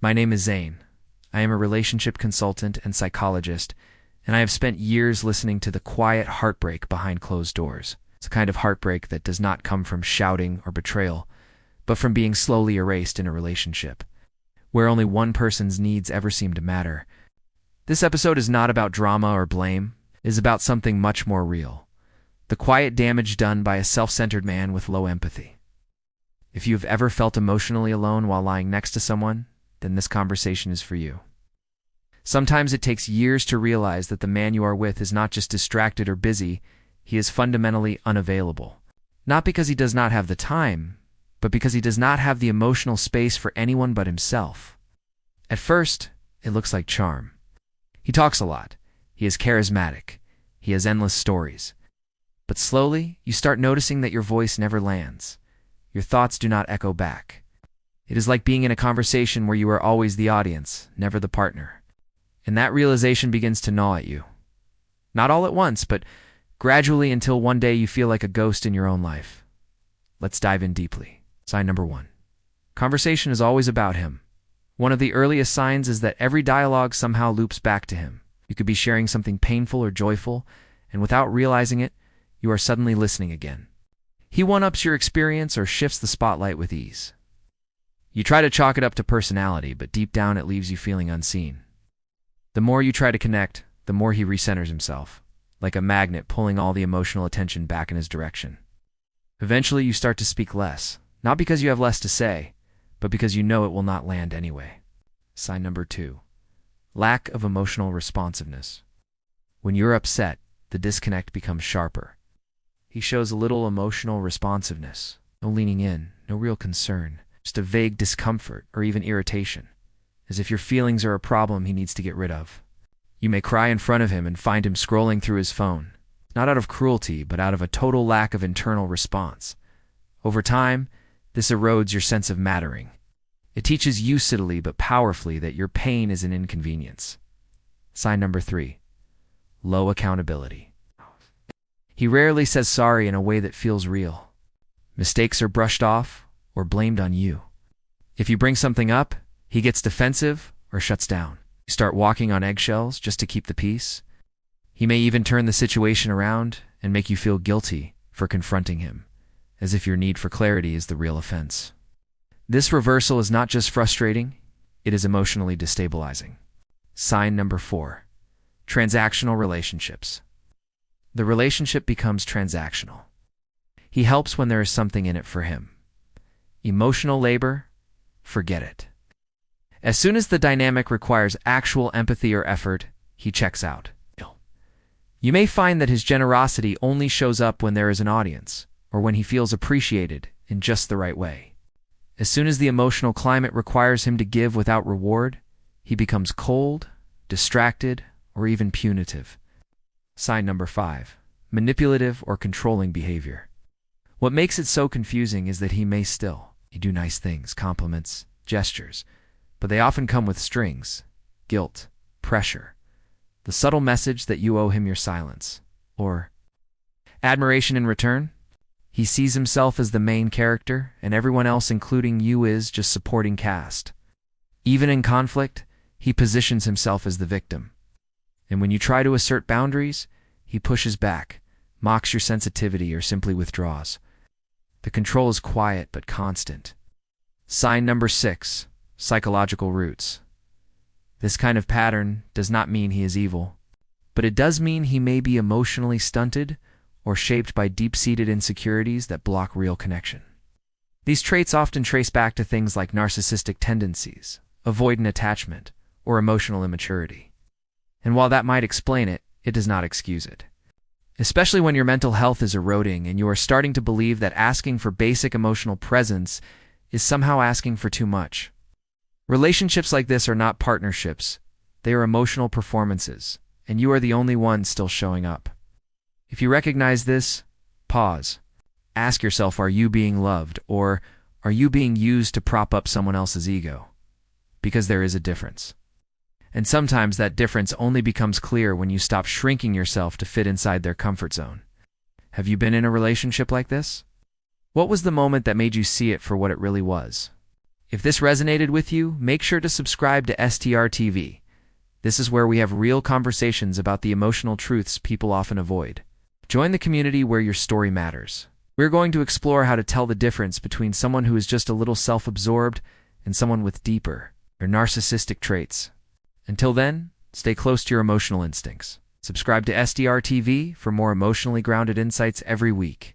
My name is Zane. I am a relationship consultant and psychologist, and I have spent years listening to the quiet heartbreak behind closed doors. It's a kind of heartbreak that does not come from shouting or betrayal, but from being slowly erased in a relationship, where only one person's needs ever seem to matter. This episode is not about drama or blame. It is about something much more real. The quiet damage done by a self-centered man with low empathy. If you have ever felt emotionally alone while lying next to someone, then this conversation is for you. Sometimes it takes years to realize that the man you are with is not just distracted or busy, he is fundamentally unavailable. Not because he does not have the time, but because he does not have the emotional space for anyone but himself. At first, it looks like charm. He talks a lot. He is charismatic. He has endless stories. But slowly, you start noticing that your voice never lands. Your thoughts do not echo back. It is like being in a conversation where you are always the audience, never the partner. And that realization begins to gnaw at you. Not all at once, but gradually until one day you feel like a ghost in your own life. Let's dive in deeply. Sign number 1. Conversation is always about him. One of the earliest signs is that every dialogue somehow loops back to him. You could be sharing something painful or joyful, and without realizing it, you are suddenly listening again. He one-ups your experience or shifts the spotlight with ease. You try to chalk it up to personality, but deep down it leaves you feeling unseen. The more you try to connect, the more he recenters himself, like a magnet pulling all the emotional attention back in his direction. Eventually you start to speak less, not because you have less to say, but because you know it will not land anyway. Sign number 2. Lack of emotional responsiveness. When you're upset, the disconnect becomes sharper. He shows a little emotional responsiveness, no leaning in, no real concern, just a vague discomfort or even irritation, as if your feelings are a problem he needs to get rid of. You may cry in front of him and find him scrolling through his phone, not out of cruelty, but out of a total lack of internal response. Over time, this erodes your sense of mattering. It teaches you subtly but powerfully that your pain is an inconvenience. Sign number 3. Low accountability. He rarely says sorry in a way that feels real. Mistakes are brushed off or blamed on you. If you bring something up, he gets defensive or shuts down. You start walking on eggshells just to keep the peace. He may even turn the situation around and make you feel guilty for confronting him, as if your need for clarity is the real offense. This reversal is not just frustrating, it is emotionally destabilizing. Sign number 4. Transactional relationships. The relationship becomes transactional. He helps when there is something in it for him. Emotional labor? Forget it. As soon as the dynamic requires actual empathy or effort, he checks out. You may find that his generosity only shows up when there is an audience, or when he feels appreciated in just the right way. As soon as the emotional climate requires him to give without reward, he becomes cold, distracted, or even punitive. Sign number 5. Manipulative or controlling behavior. What makes it so confusing is that he may still do nice things, compliments, gestures, but they often come with strings, guilt, pressure, the subtle message that you owe him your silence, or admiration in return. He sees himself as the main character, and everyone else, including you, is just supporting cast. Even in conflict, he positions himself as the victim. And when you try to assert boundaries, he pushes back, mocks your sensitivity, or simply withdraws. The control is quiet but constant. Sign number 6. Psychological roots. This kind of pattern does not mean he is evil, but it does mean he may be emotionally stunted or shaped by deep-seated insecurities that block real connection. These traits often trace back to things like narcissistic tendencies, avoidant attachment, or emotional immaturity. And while that might explain it, it does not excuse it. Especially when your mental health is eroding and you are starting to believe that asking for basic emotional presence is somehow asking for too much. Relationships like this are not partnerships, they are emotional performances, and you are the only one still showing up. If you recognize this, pause. Ask yourself, are you being loved, or are you being used to prop up someone else's ego? Because there is a difference. And sometimes that difference only becomes clear when you stop shrinking yourself to fit inside their comfort zone. Have you been in a relationship like this? What was the moment that made you see it for what it really was? If this resonated with you, make sure to subscribe to STR TV. This is where we have real conversations about the emotional truths people often avoid. Join the community where your story matters. We're going to explore how to tell the difference between someone who is just a little self-absorbed and someone with deeper or narcissistic traits. Until then, stay close to your emotional instincts. Subscribe to SDR TV for more emotionally grounded insights every week.